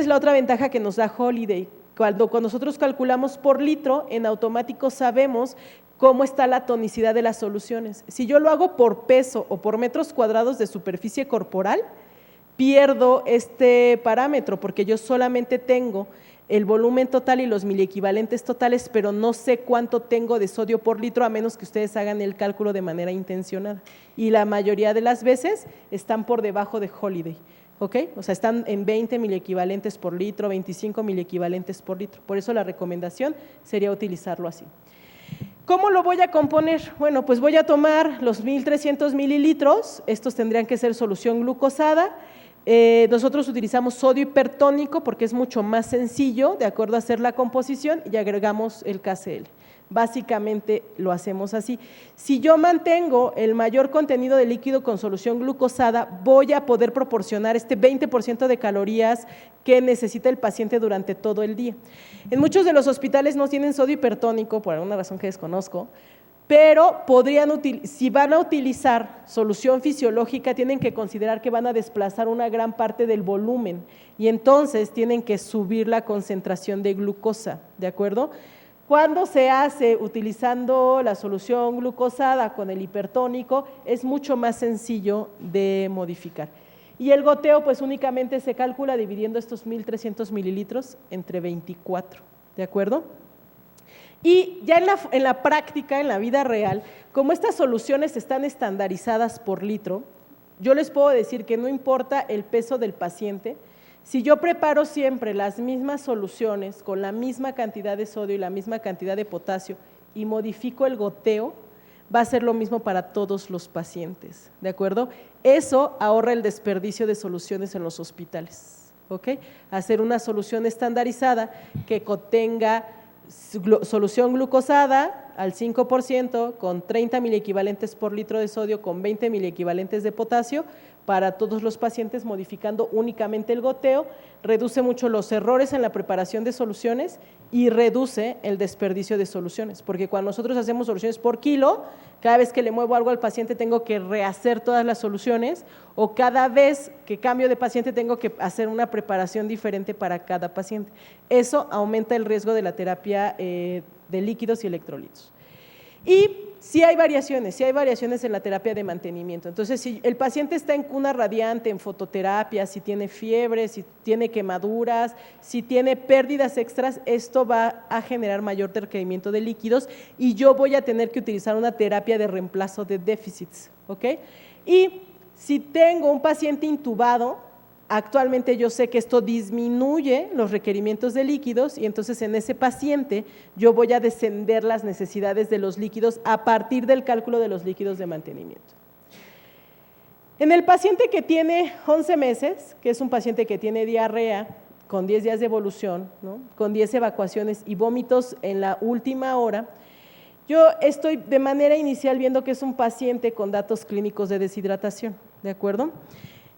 es la otra ventaja que nos da Holiday. Cuando nosotros calculamos por litro, en automático sabemos cómo está la tonicidad de las soluciones. Si yo lo hago por peso o por metros cuadrados de superficie corporal, pierdo este parámetro porque yo solamente tengo el volumen total y los miliequivalentes totales, pero no sé cuánto tengo de sodio por litro a menos que ustedes hagan el cálculo de manera intencionada. Y la mayoría de las veces están por debajo de Holiday, ¿ok? O sea, están en 20 miliequivalentes por litro, 25 miliequivalentes por litro. Por eso la recomendación sería utilizarlo así. ¿Cómo lo voy a componer? Bueno, pues voy a tomar los 1300 mililitros, estos tendrían que ser solución glucosada. Nosotros utilizamos sodio hipertónico porque es mucho más sencillo de acuerdo a hacer la composición y agregamos el KCl. Básicamente lo hacemos así. Si yo mantengo el mayor contenido de líquido con solución glucosada, voy a poder proporcionar este 20% de calorías que necesita el paciente durante todo el día. En muchos de los hospitales no tienen sodio hipertónico, por alguna razón que desconozco, pero si van a utilizar solución fisiológica, tienen que considerar que van a desplazar una gran parte del volumen y entonces tienen que subir la concentración de glucosa, ¿de acuerdo? Cuando se hace utilizando la solución glucosada con el hipertónico, es mucho más sencillo de modificar. Y el goteo, pues únicamente se calcula dividiendo estos 1300 mililitros entre 24, ¿de acuerdo? Y ya en la práctica, en la vida real, como estas soluciones están estandarizadas por litro, yo les puedo decir que no importa el peso del paciente, si yo preparo siempre las mismas soluciones con la misma cantidad de sodio y la misma cantidad de potasio y modifico el goteo, va a ser lo mismo para todos los pacientes, ¿de acuerdo? Eso ahorra el desperdicio de soluciones en los hospitales, ¿ok? Hacer una solución estandarizada que contenga solución glucosada al 5% con 30 miliequivalentes por litro de sodio con 20 miliequivalentes de potasio para todos los pacientes, modificando únicamente el goteo, reduce mucho los errores en la preparación de soluciones y reduce el desperdicio de soluciones, porque cuando nosotros hacemos soluciones por kilo, cada vez que le muevo algo al paciente tengo que rehacer todas las soluciones o cada vez que cambio de paciente tengo que hacer una preparación diferente para cada paciente. Eso aumenta el riesgo de la terapia de líquidos y electrolitos. Y sí hay variaciones en la terapia de mantenimiento. Entonces, si el paciente está en cuna radiante, en fototerapia, si tiene fiebre, si tiene quemaduras, si tiene pérdidas extras, esto va a generar mayor requerimiento de líquidos y yo voy a tener que utilizar una terapia de reemplazo de déficits, ¿ok? Y si tengo un paciente intubado, actualmente yo sé que esto disminuye los requerimientos de líquidos y entonces en ese paciente yo voy a descender las necesidades de los líquidos a partir del cálculo de los líquidos de mantenimiento. En el paciente que tiene 11 meses, que es un paciente que tiene diarrea con 10 días de evolución, ¿no? Con 10 evacuaciones y vómitos en la última hora, yo estoy de manera inicial viendo que es un paciente con datos clínicos de deshidratación, ¿de acuerdo?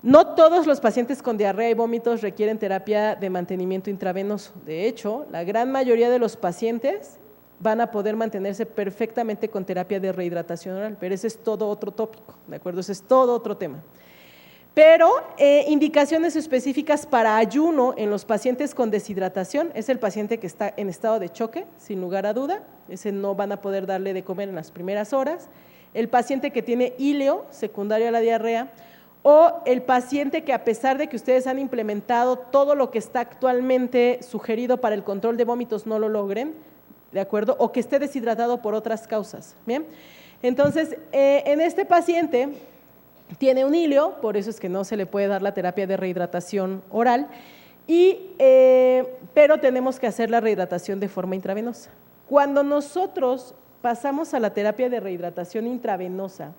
No todos los pacientes con diarrea y vómitos requieren terapia de mantenimiento intravenoso. De hecho, la gran mayoría de los pacientes van a poder mantenerse perfectamente con terapia de rehidratación oral, pero ese es todo otro tópico, ¿de acuerdo? Ese es todo otro tema. Pero indicaciones específicas para ayuno en los pacientes con deshidratación es el paciente que está en estado de choque, sin lugar a duda, ese no van a poder darle de comer en las primeras horas. El paciente que tiene íleo secundario a la diarrea, o el paciente que a pesar de que ustedes han implementado todo lo que está actualmente sugerido para el control de vómitos no lo logren, ¿de acuerdo? O que esté deshidratado por otras causas, ¿bien? Entonces, en este paciente tiene un íleo, por eso es que no se le puede dar la terapia de rehidratación oral, pero tenemos que hacer la rehidratación de forma intravenosa. Cuando nosotros pasamos a la terapia de rehidratación intravenosa,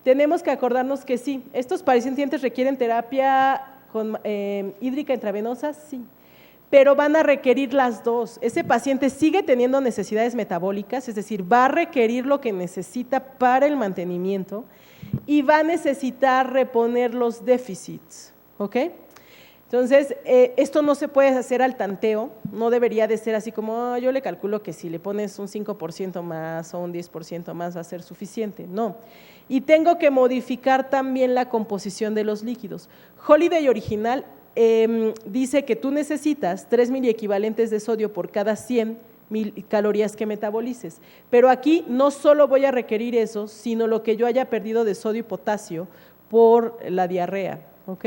tenemos que acordarnos que sí, estos pacientes requieren terapia hídrica intravenosa, sí, pero van a requerir las dos. Ese paciente sigue teniendo necesidades metabólicas, es decir, va a requerir lo que necesita para el mantenimiento y va a necesitar reponer los déficits, ¿ok? Entonces, esto no se puede hacer al tanteo, no debería de ser así como yo le calculo que si le pones un 5% más o un 10% más va a ser suficiente, no. Y tengo que modificar también la composición de los líquidos. Holiday original dice que tú necesitas 3 miliequivalentes de sodio por cada 100 calorías que metabolices, pero aquí no solo voy a requerir eso, sino lo que yo haya perdido de sodio y potasio por la diarrea, ¿ok?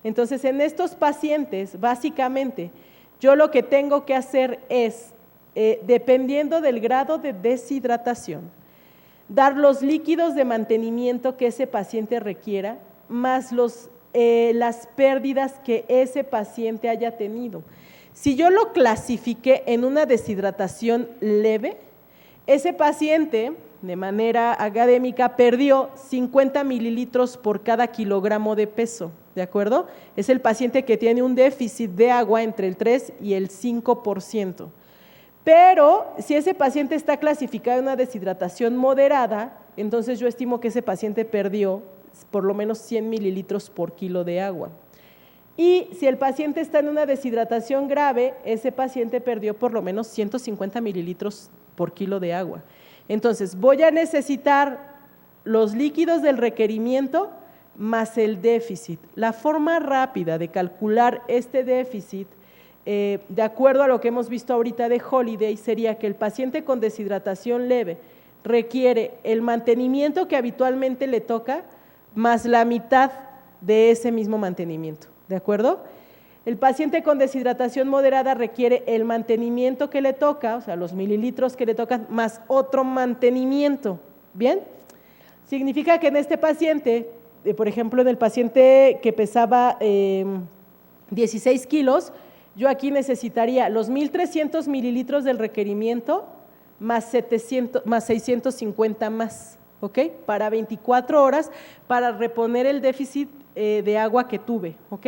Entonces, en estos pacientes, básicamente, yo lo que tengo que hacer es, dependiendo del grado de deshidratación, dar los líquidos de mantenimiento que ese paciente requiera, más las pérdidas que ese paciente haya tenido. Si yo lo clasifiqué en una deshidratación leve, ese paciente, de manera académica, perdió 50 mililitros por cada kilogramo de peso, ¿de acuerdo? Es el paciente que tiene un déficit de agua entre el 3 y el 5%. Pero si ese paciente está clasificado en una deshidratación moderada, entonces yo estimo que ese paciente perdió por lo menos 100 mililitros por kilo de agua. Y si el paciente está en una deshidratación grave, ese paciente perdió por lo menos 150 mililitros por kilo de agua. Entonces, voy a necesitar los líquidos del requerimiento más el déficit. La forma rápida de calcular este déficit, de acuerdo a lo que hemos visto ahorita de Holiday, sería que el paciente con deshidratación leve requiere el mantenimiento que habitualmente le toca más la mitad de ese mismo mantenimiento, ¿de acuerdo? El paciente con deshidratación moderada requiere el mantenimiento que le toca, o sea, los mililitros que le tocan, más otro mantenimiento, ¿bien? Significa que en este paciente, por ejemplo, en el paciente que pesaba 16 kilos, yo aquí necesitaría los 1,300 mililitros del requerimiento más 650 más, ¿ok? Para 24 horas para reponer el déficit de agua que tuve, ¿ok?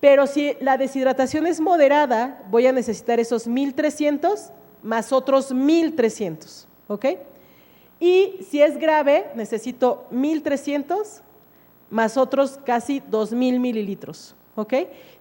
Pero si la deshidratación es moderada, voy a necesitar esos 1,300 más otros 1,300, ¿ok? Y si es grave, necesito 1,300 más otros casi 2,000 mililitros, ¿ok?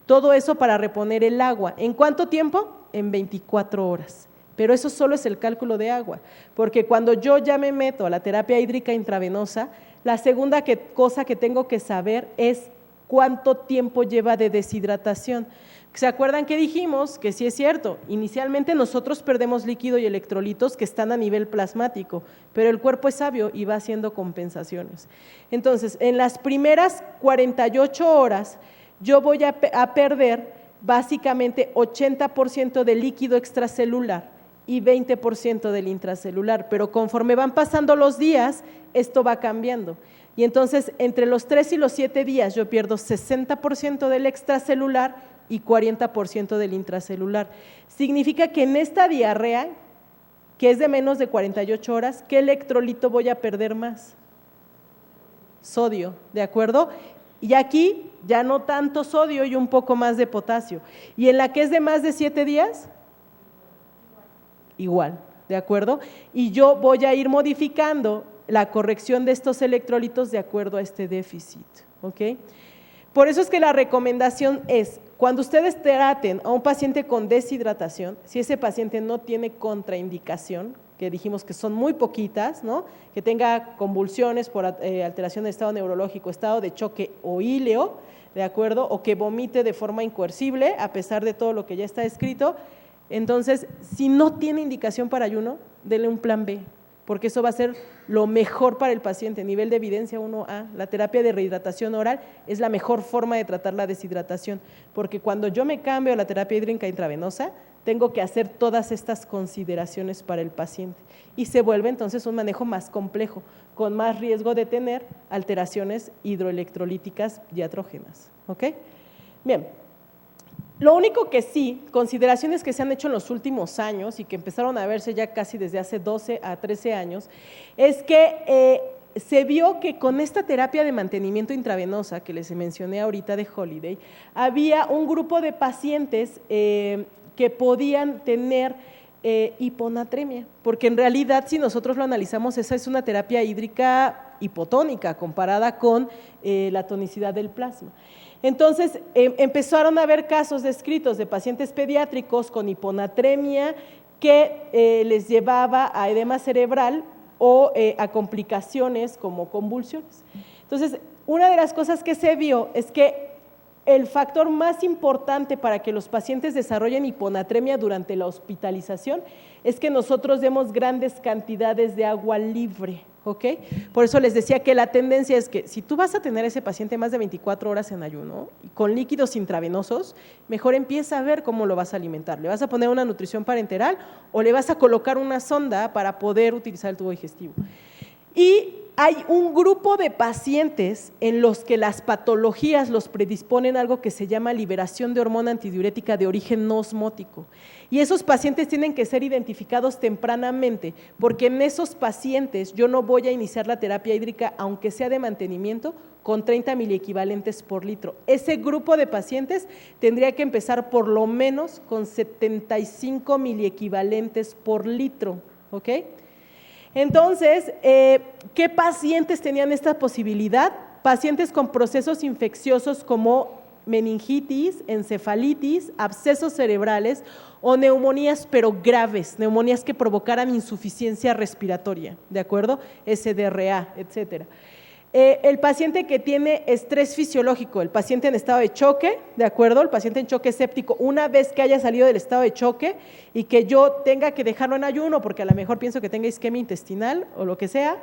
Todo eso para reponer el agua. ¿En cuánto tiempo? En 24 horas. Pero eso solo es el cálculo de agua, porque cuando yo ya me meto a la terapia hídrica intravenosa, la segunda cosa que tengo que saber es cuánto tiempo lleva de deshidratación. ¿Se acuerdan que dijimos? Que sí es cierto, inicialmente nosotros perdemos líquido y electrolitos que están a nivel plasmático, pero el cuerpo es sabio y va haciendo compensaciones. Entonces, en las primeras 48 horas, yo voy a perder básicamente 80% de líquido extracelular y 20% del intracelular, pero conforme van pasando los días, esto va cambiando. Y entonces, entre los 3 y los 7 días, yo pierdo 60% del extracelular y 40% del intracelular. Significa que en esta diarrea, que es de menos de 48 horas, ¿qué electrolito voy a perder más? Sodio, ¿de acuerdo? Y aquí ya no tanto sodio y un poco más de potasio. ¿Y en la que es de más de 7 días? Igual, ¿de acuerdo? Y yo voy a ir modificando la corrección de estos electrolitos de acuerdo a este déficit, ¿ok? Por eso es que la recomendación es, cuando ustedes traten a un paciente con deshidratación, si ese paciente no tiene contraindicación, que dijimos que son muy poquitas, ¿no? Que tenga convulsiones por alteración de estado neurológico, estado de choque o íleo, ¿de acuerdo? O que vomite de forma incoercible, a pesar de todo lo que ya está escrito. Entonces, si no tiene indicación para ayuno, denle un plan B, porque eso va a ser lo mejor para el paciente. Nivel de evidencia 1A, la terapia de rehidratación oral es la mejor forma de tratar la deshidratación, porque cuando yo me cambio a la terapia hídrica intravenosa, tengo que hacer todas estas consideraciones para el paciente y se vuelve entonces un manejo más complejo, con más riesgo de tener alteraciones hidroelectrolíticas diatrógenas, ¿ok? Bien, lo único que sí, consideraciones que se han hecho en los últimos años y que empezaron a verse ya casi desde hace 12 a 13 años, es que se vio que con esta terapia de mantenimiento intravenosa que les mencioné ahorita de Holiday, había un grupo de pacientes que podían tener hiponatremia, porque en realidad si nosotros lo analizamos, esa es una terapia hídrica hipotónica comparada con la tonicidad del plasma. Entonces empezaron a haber casos descritos de pacientes pediátricos con hiponatremia que les llevaba a edema cerebral o a complicaciones como convulsiones. Entonces, una de las cosas que se vio es que el factor más importante para que los pacientes desarrollen hiponatremia durante la hospitalización es que nosotros demos grandes cantidades de agua libre, ¿ok? Por eso les decía que la tendencia es que si tú vas a tener a ese paciente más de 24 horas en ayuno y con líquidos intravenosos, mejor empieza a ver cómo lo vas a alimentar. ¿Le vas a poner una nutrición parenteral o le vas a colocar una sonda para poder utilizar el tubo digestivo? Y hay un grupo de pacientes en los que las patologías los predisponen a algo que se llama liberación de hormona antidiurética de origen no osmótico. Y esos pacientes tienen que ser identificados tempranamente, porque en esos pacientes yo no voy a iniciar la terapia hídrica, aunque sea de mantenimiento, con 30 miliequivalentes por litro. Ese grupo de pacientes tendría que empezar por lo menos con 75 miliequivalentes por litro, ¿ok? Entonces, ¿qué pacientes tenían esta posibilidad? Pacientes con procesos infecciosos como meningitis, encefalitis, abscesos cerebrales o neumonías, pero graves, neumonías que provocaran insuficiencia respiratoria, ¿de acuerdo? SDRA, etcétera. El paciente que tiene estrés fisiológico, el paciente en estado de choque, ¿de acuerdo? El paciente en choque séptico, una vez que haya salido del estado de choque y que yo tenga que dejarlo en ayuno porque a lo mejor pienso que tenga isquemia intestinal o lo que sea,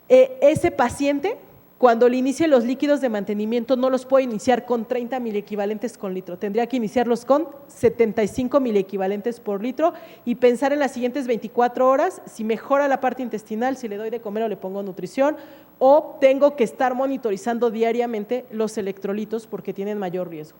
ese paciente, cuando le inicie los líquidos de mantenimiento, no los puede iniciar con 30 miliequivalentes con litro, tendría que iniciarlos con 75 miliequivalentes por litro y pensar en las siguientes 24 horas, si mejora la parte intestinal, si le doy de comer o le pongo nutrición, o tengo que estar monitorizando diariamente los electrolitos porque tienen mayor riesgo.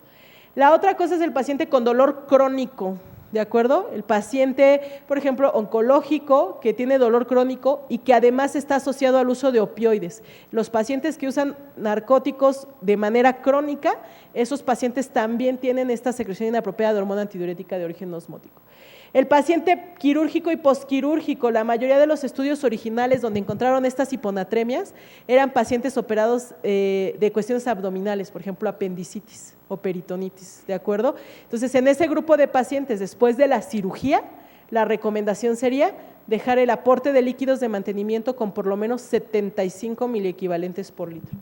La otra cosa es el paciente con dolor crónico, ¿de acuerdo? El paciente, por ejemplo, oncológico, que tiene dolor crónico y que además está asociado al uso de opioides. Los pacientes que usan narcóticos de manera crónica, esos pacientes también tienen esta secreción inapropiada de hormona antidiurética de origen osmótico. El paciente quirúrgico y posquirúrgico, la mayoría de los estudios originales donde encontraron estas hiponatremias eran pacientes operados de cuestiones abdominales, por ejemplo, apendicitis o peritonitis, ¿de acuerdo? Entonces, en ese grupo de pacientes, después de la cirugía, la recomendación sería dejar el aporte de líquidos de mantenimiento con por lo menos 75 miliequivalentes por litro.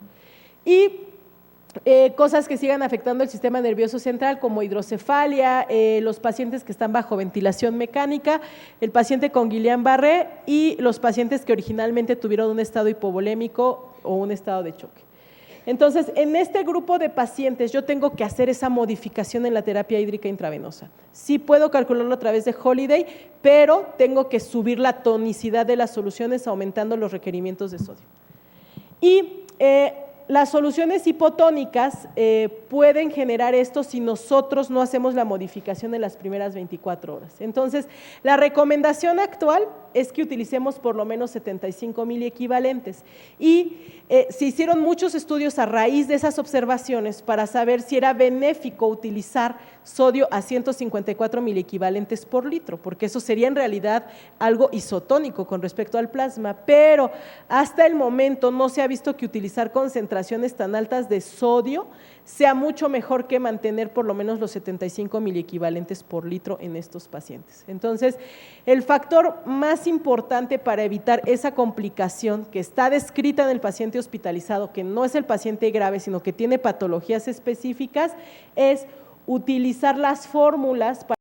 Y cosas que sigan afectando el sistema nervioso central como hidrocefalia, los pacientes que están bajo ventilación mecánica, el paciente con Guillain-Barré y los pacientes que originalmente tuvieron un estado hipovolémico o un estado de choque. Entonces, en este grupo de pacientes yo tengo que hacer esa modificación en la terapia hídrica intravenosa. Sí puedo calcularlo a través de Holiday, pero tengo que subir la tonicidad de las soluciones aumentando los requerimientos de sodio. Y las soluciones hipotónicas pueden generar esto si nosotros no hacemos la modificación en las primeras 24 horas. Entonces, la recomendación actual es que utilicemos por lo menos 75 miliequivalentes y se hicieron muchos estudios a raíz de esas observaciones para saber si era benéfico utilizar sodio a 154 miliequivalentes por litro, porque eso sería en realidad algo isotónico con respecto al plasma, pero hasta el momento no se ha visto que utilizar concentraciones tan altas de sodio sea mucho mejor que mantener por lo menos los 75 miliequivalentes por litro en estos pacientes. Entonces, el factor más importante para evitar esa complicación que está descrita en el paciente hospitalizado, que no es el paciente grave, sino que tiene patologías específicas, es utilizar las fórmulas para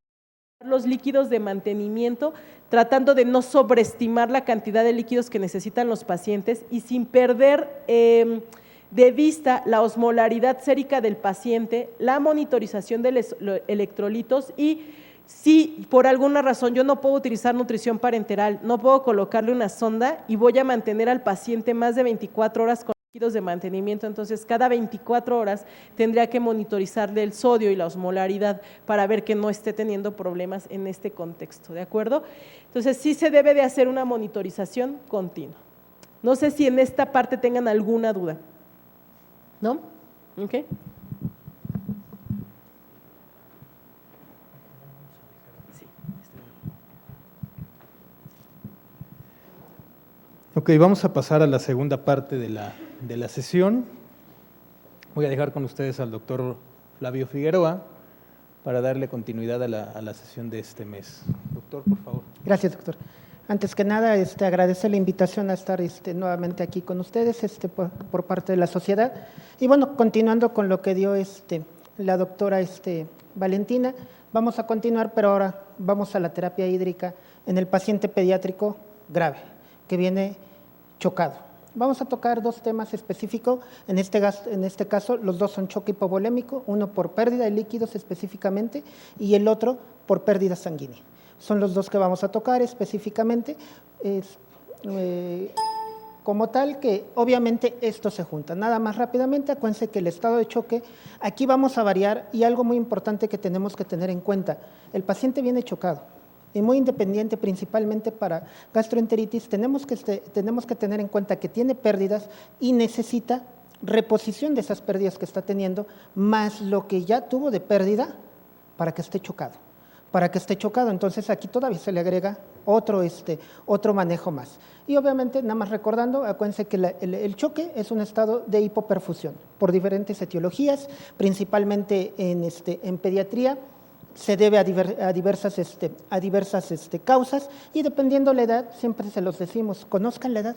los líquidos de mantenimiento, tratando de no sobreestimar la cantidad de líquidos que necesitan los pacientes y sin perder de vista la osmolaridad sérica del paciente, la monitorización de los electrolitos y si por alguna razón yo no puedo utilizar nutrición parenteral, no puedo colocarle una sonda y voy a mantener al paciente más de 24 horas con líquidos de mantenimiento, entonces cada 24 horas tendría que monitorizarle el sodio y la osmolaridad para ver que no esté teniendo problemas en este contexto, ¿de acuerdo? Entonces sí se debe de hacer una monitorización continua. No sé si en esta parte tengan alguna duda. ¿No? Ok. Ok, vamos a pasar a la segunda parte de la sesión. Voy a dejar con ustedes al doctor Flavio Figueroa para darle continuidad a la sesión de este mes. Doctor, por favor. Gracias, doctor. Antes que nada, agradecer la invitación a estar nuevamente aquí con ustedes por parte de la sociedad. Y bueno, continuando con lo que dio la doctora Valentina. Vamos a continuar, pero ahora vamos a la terapia hídrica en el paciente pediátrico grave, que viene chocado. Vamos a tocar dos temas específicos, en este caso los dos son choque hipovolémico, uno por pérdida de líquidos específicamente y el otro por pérdida sanguínea. Son los dos que vamos a tocar específicamente, como tal que obviamente esto se junta. Nada más rápidamente, acuérdense que el estado de choque, aquí vamos a variar y algo muy importante que tenemos que tener en cuenta, el paciente viene chocado. Y muy independiente, principalmente para gastroenteritis, tenemos que tener en cuenta que tiene pérdidas y necesita reposición de esas pérdidas que está teniendo, más lo que ya tuvo de pérdida para que esté chocado. Entonces aquí todavía se le agrega otro manejo más. Y obviamente, nada más recordando, acuérdense que el choque es un estado de hipoperfusión por diferentes etiologías, principalmente en pediatría. Se debe a diversas causas y dependiendo la edad, siempre se los decimos, conozcan la edad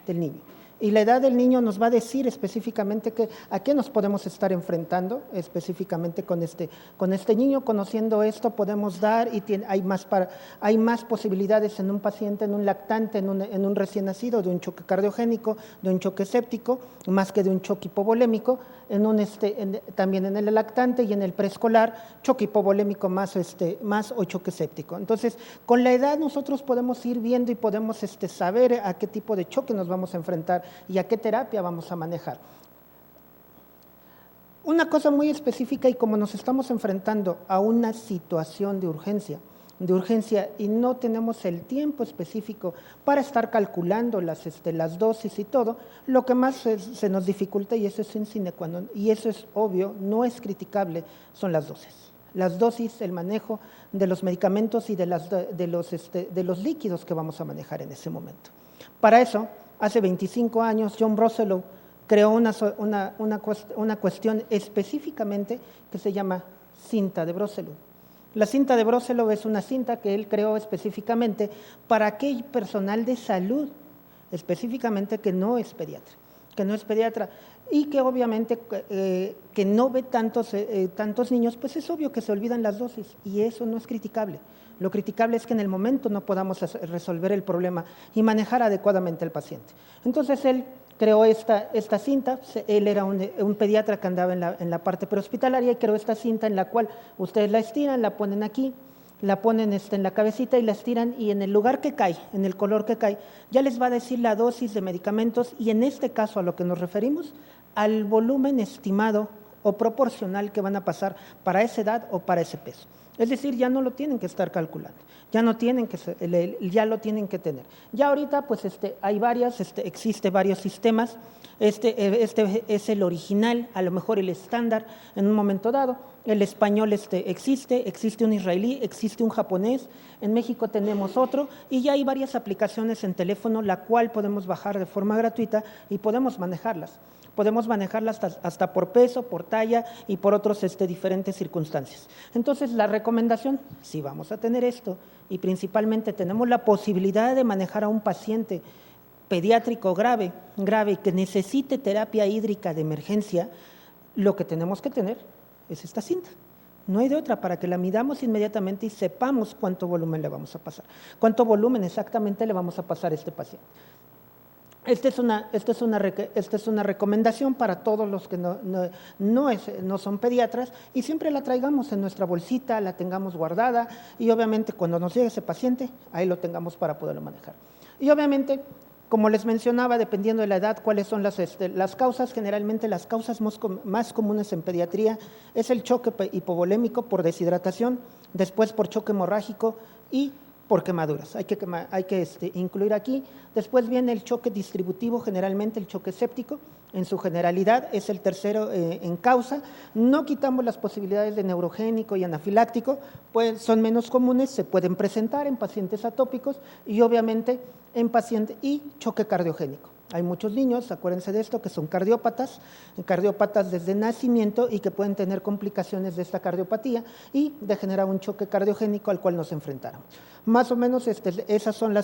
del niño. Y la edad del niño nos va a decir específicamente a qué nos podemos estar enfrentando, específicamente con este niño. Conociendo esto podemos dar y hay más posibilidades en un paciente, en un lactante, en un recién nacido, de un choque cardiogénico, de un choque séptico, más que de un choque hipovolémico. También en el lactante y en el preescolar, choque hipovolémico más o choque séptico. Entonces, con la edad nosotros podemos ir viendo y podemos saber a qué tipo de choque nos vamos a enfrentar y a qué terapia vamos a manejar. Una cosa muy específica, y como nos estamos enfrentando a una situación de urgencia y no tenemos el tiempo específico para estar calculando las dosis y todo, lo que más se nos dificulta, y eso es in sine qua non, y eso es obvio, no es criticable, son las dosis. Las dosis, el manejo de los medicamentos y de los líquidos que vamos a manejar en ese momento. Para eso, hace 25 años, John Broselow creó una cuestión específicamente que se llama cinta de Broselow. La cinta de Broselow es una cinta que él creó específicamente para aquel personal de salud, específicamente que no es pediatra, y que obviamente que no ve tantos niños, pues es obvio que se olvidan las dosis y eso no es criticable. Lo criticable es que en el momento no podamos resolver el problema y manejar adecuadamente al paciente. Entonces él creó esta cinta, él era un pediatra que andaba en la parte prehospitalaria y creó esta cinta en la cual ustedes la estiran, la ponen aquí, la ponen en la cabecita y la estiran y en el lugar que cae, en el color que cae, ya les va a decir la dosis de medicamentos y en este caso a lo que nos referimos, al volumen estimado o proporcional que van a pasar para esa edad o para ese peso. Es decir, ya no lo tienen que estar calculando, ya lo tienen que tener. Ya ahorita pues existe varios sistemas, este es el original, a lo mejor el estándar en un momento dado. El español existe un israelí, existe un japonés, en México tenemos otro y ya hay varias aplicaciones en teléfono la cual podemos bajar de forma gratuita y podemos manejarlas. Podemos manejarlas hasta por peso, por talla y por otras diferentes circunstancias. Entonces, la recomendación, si vamos a tener esto y principalmente tenemos la posibilidad de manejar a un paciente pediátrico grave que necesite terapia hídrica de emergencia, lo que tenemos que tener es esta cinta. No hay de otra, para que la midamos inmediatamente y sepamos cuánto volumen le vamos a pasar, cuánto volumen exactamente le vamos a pasar a este paciente. Esta es una recomendación para todos los que no son pediatras y siempre la traigamos en nuestra bolsita, la tengamos guardada y obviamente cuando nos llegue ese paciente, ahí lo tengamos para poderlo manejar. Y obviamente, como les mencionaba, dependiendo de la edad, cuáles son las causas, generalmente las causas más comunes en pediatría es el choque hipovolémico por deshidratación, después por choque hemorrágico y por quemaduras, hay que incluir aquí. Después viene el choque distributivo, generalmente el choque séptico, en su generalidad es el tercero en causa. No quitamos las posibilidades de neurogénico y anafiláctico, pues son menos comunes, se pueden presentar en pacientes atópicos y obviamente en pacientes y choque cardiogénico. Hay muchos niños, acuérdense de esto, que son cardiópatas desde nacimiento y que pueden tener complicaciones de esta cardiopatía y de generar un choque cardiogénico al cual nos enfrentáramos. Más o menos esas son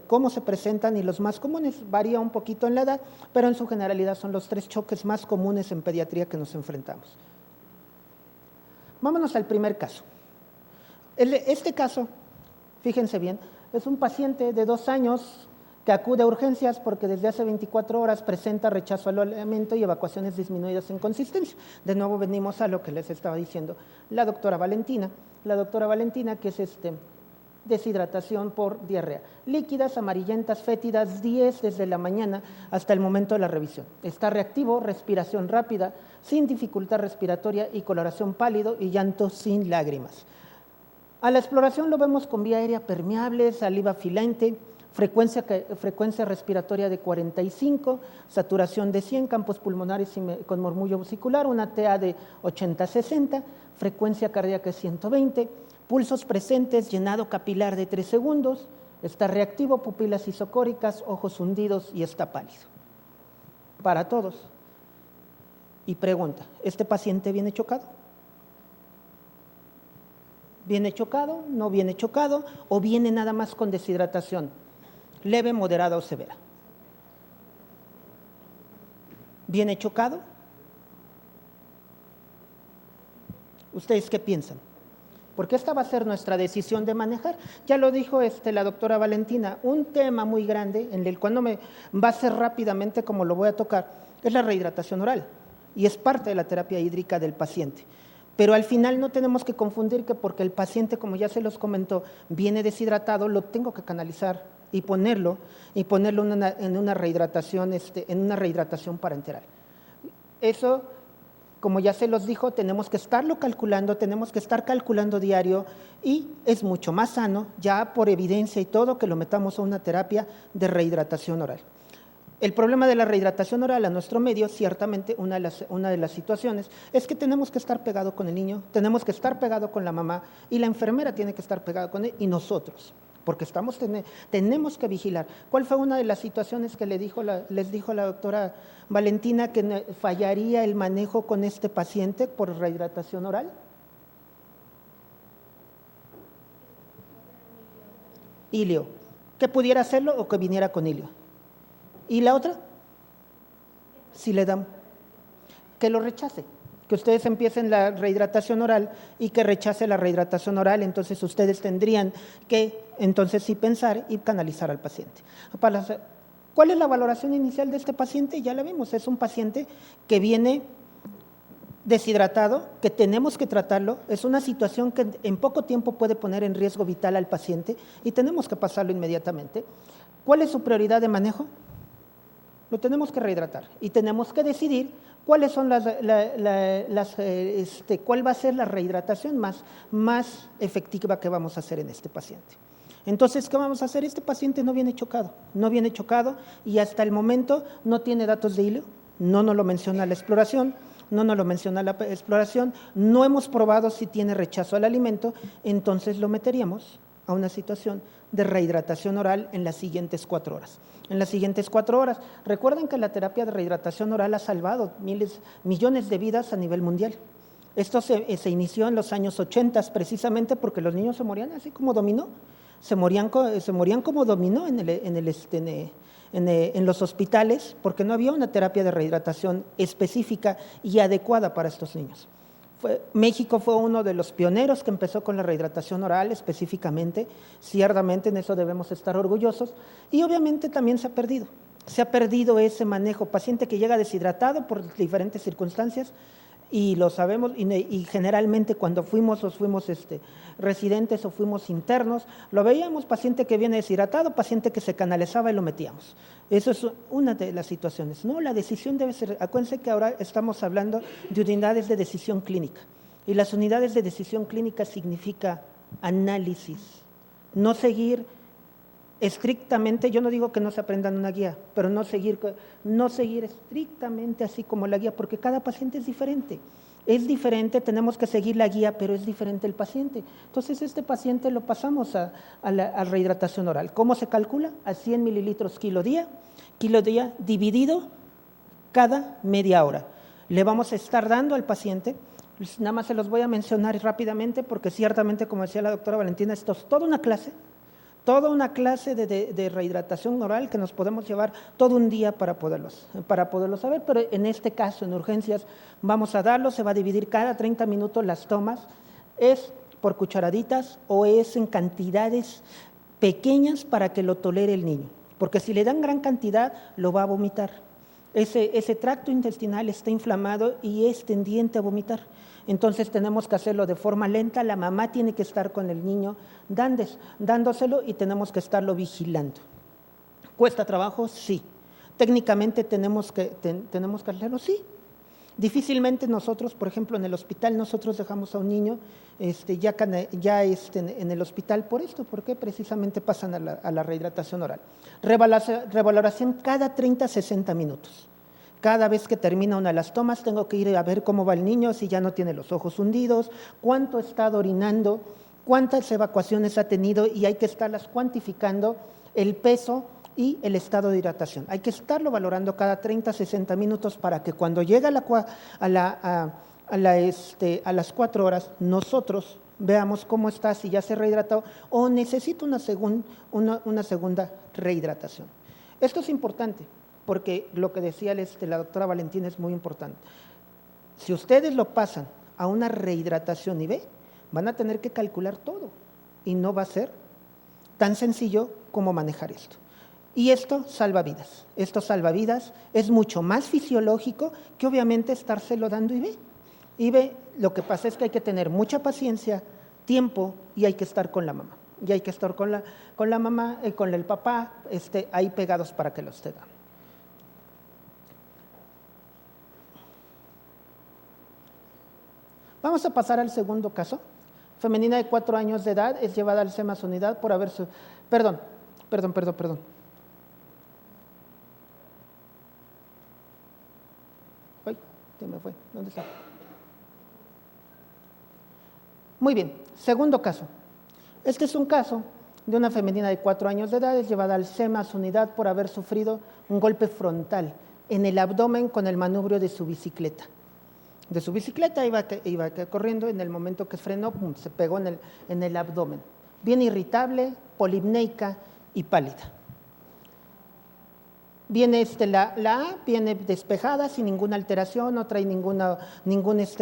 cómo se presentan y los más comunes, varía un poquito en la edad, pero en su generalidad son los 3 choques más comunes en pediatría que nos enfrentamos. Vámonos al primer caso. Este caso, fíjense bien, es un paciente de 2 años que acude a urgencias porque desde hace 24 horas presenta rechazo al alimento y evacuaciones disminuidas en consistencia. De nuevo venimos a lo que les estaba diciendo la doctora Valentina. La doctora Valentina, que es deshidratación por diarrea. Líquidas, amarillentas, fétidas, 10 desde la mañana hasta el momento de la revisión. Está reactivo, respiración rápida, sin dificultad respiratoria y coloración pálido y llanto sin lágrimas. A la exploración lo vemos con vía aérea permeable, saliva filante, frecuencia respiratoria de 45, saturación de 100, campos pulmonares con murmullo vesicular, una TA de 80-60, frecuencia cardíaca de 120, pulsos presentes, llenado capilar de 3 segundos, está reactivo, pupilas isocóricas, ojos hundidos y está pálido. Para todos. Y pregunta, ¿este paciente viene chocado? ¿Viene chocado? ¿No viene chocado? ¿O viene nada más con deshidratación? Leve, moderada o severa. ¿Viene chocado? ¿Ustedes qué piensan? Porque esta va a ser nuestra decisión de manejar. Ya lo dijo la doctora Valentina, un tema muy grande en el cual no me va a ser rápidamente como lo voy a tocar, es la rehidratación oral y es parte de la terapia hídrica del paciente. Pero al final no tenemos que confundir que porque el paciente, como ya se los comentó, viene deshidratado, lo tengo que canalizar y ponerlo en una rehidratación parenteral. Eso, como ya se los dijo, tenemos que estarlo calculando, tenemos que estar calculando diario y es mucho más sano, ya por evidencia y todo, que lo metamos a una terapia de rehidratación oral. El problema de la rehidratación oral a nuestro medio, ciertamente una de las situaciones, es que tenemos que estar pegado con el niño, tenemos que estar pegado con la mamá y la enfermera tiene que estar pegada con él y nosotros, porque tenemos que vigilar. ¿Cuál fue una de las situaciones que les dijo la doctora Valentina que fallaría el manejo con este paciente por rehidratación oral? Ilio. ¿Que pudiera hacerlo o que viniera con ilio? ¿Y la otra? Si le damos, que lo rechace, que ustedes empiecen la rehidratación oral y que rechace la rehidratación oral, entonces ustedes tendrían que entonces sí pensar y canalizar al paciente. ¿Cuál es la valoración inicial de este paciente? Ya la vimos, es un paciente que viene deshidratado, que tenemos que tratarlo, es una situación que en poco tiempo puede poner en riesgo vital al paciente y tenemos que pasarlo inmediatamente. ¿Cuál es su prioridad de manejo? Lo tenemos que rehidratar y tenemos que decidir cuáles son cuál va a ser la rehidratación más efectiva que vamos a hacer en este paciente. Entonces, ¿qué vamos a hacer? Este paciente no viene chocado y hasta el momento no tiene datos de ilio, no nos lo menciona la exploración, no hemos probado si tiene rechazo al alimento, entonces lo meteríamos a una situación de rehidratación oral en las siguientes 4 horas. En las siguientes 4 horas, recuerden que la terapia de rehidratación oral ha salvado millones de vidas a nivel mundial. Esto se inició en los años 80 precisamente porque los niños se morían así como dominó, se morían como dominó en los hospitales porque no había una terapia de rehidratación específica y adecuada para estos niños. México fue uno de los pioneros que empezó con la rehidratación oral específicamente, ciertamente en eso debemos estar orgullosos y obviamente también se ha perdido ese manejo, paciente que llega deshidratado por diferentes circunstancias y lo sabemos y generalmente cuando fuimos residentes o fuimos internos, lo veíamos, paciente que viene deshidratado, paciente que se canalizaba y lo metíamos. Eso es una de las situaciones. No, la decisión debe ser, acuérdense que ahora estamos hablando de unidades de decisión clínica y las unidades de decisión clínica significa análisis, no seguir estrictamente, yo no digo que no se aprendan una guía, pero no seguir estrictamente así como la guía, porque cada paciente es diferente. Es diferente, tenemos que seguir la guía, pero es diferente el paciente. Entonces, este paciente lo pasamos a rehidratación oral. ¿Cómo se calcula? A 100 mililitros kilo día dividido cada media hora. Le vamos a estar dando al paciente, nada más se los voy a mencionar rápidamente, porque ciertamente, como decía la doctora Valentina, esto es toda una clase, Toda una clase de rehidratación oral que nos podemos llevar todo un día para poderlo saber, pero en este caso, en urgencias, vamos a darlo, se va a dividir cada 30 minutos las tomas, es por cucharaditas o es en cantidades pequeñas para que lo tolere el niño, porque si le dan gran cantidad, lo va a vomitar. Ese tracto intestinal está inflamado y es tendiente a vomitar. Entonces tenemos que hacerlo de forma lenta, la mamá tiene que estar con el niño dándoselo y tenemos que estarlo vigilando. ¿Cuesta trabajo? Sí. ¿Técnicamente tenemos que hacerlo? Sí. Difícilmente nosotros, por ejemplo, en el hospital, nosotros dejamos a un niño en el hospital por esto, porque precisamente pasan a la rehidratación oral. Revaloración cada 30 a 60 minutos. Cada vez que termina una de las tomas tengo que ir a ver cómo va el niño, si ya no tiene los ojos hundidos, cuánto ha estado orinando, cuántas evacuaciones ha tenido y hay que estarlas cuantificando, el peso y el estado de hidratación. Hay que estarlo valorando cada 30 a 60 minutos para que cuando llegue a las 4 horas nosotros veamos cómo está, si ya se rehidrató o necesita una segunda rehidratación. Esto es importante, porque lo que decía la doctora Valentina es muy importante. Si ustedes lo pasan a una rehidratación IV, van a tener que calcular todo y no va a ser tan sencillo como manejar esto. Y esto salva vidas. Esto salva vidas, es mucho más fisiológico que obviamente estárselo dando IV. IV, lo que pasa es que hay que tener mucha paciencia, tiempo y hay que estar con la mamá. Y hay que estar con la mamá, con el papá, ahí pegados para que lo esté dando. Vamos a pasar al segundo caso. Femenina de 4 años de edad es llevada al SEMAS Unidad por haber Perdón. Ay, ¿qué me fue? ¿Dónde está? Muy bien, segundo caso. Este es un caso de una femenina de 4 años de edad, es llevada al SEMAS Unidad por haber sufrido un golpe frontal en el abdomen con el manubrio de su bicicleta. Iba corriendo, en el momento que frenó, pum, se pegó en el abdomen. Bien irritable, polipneica y pálida. Viene la A, viene despejada, sin ninguna alteración, no trae ningún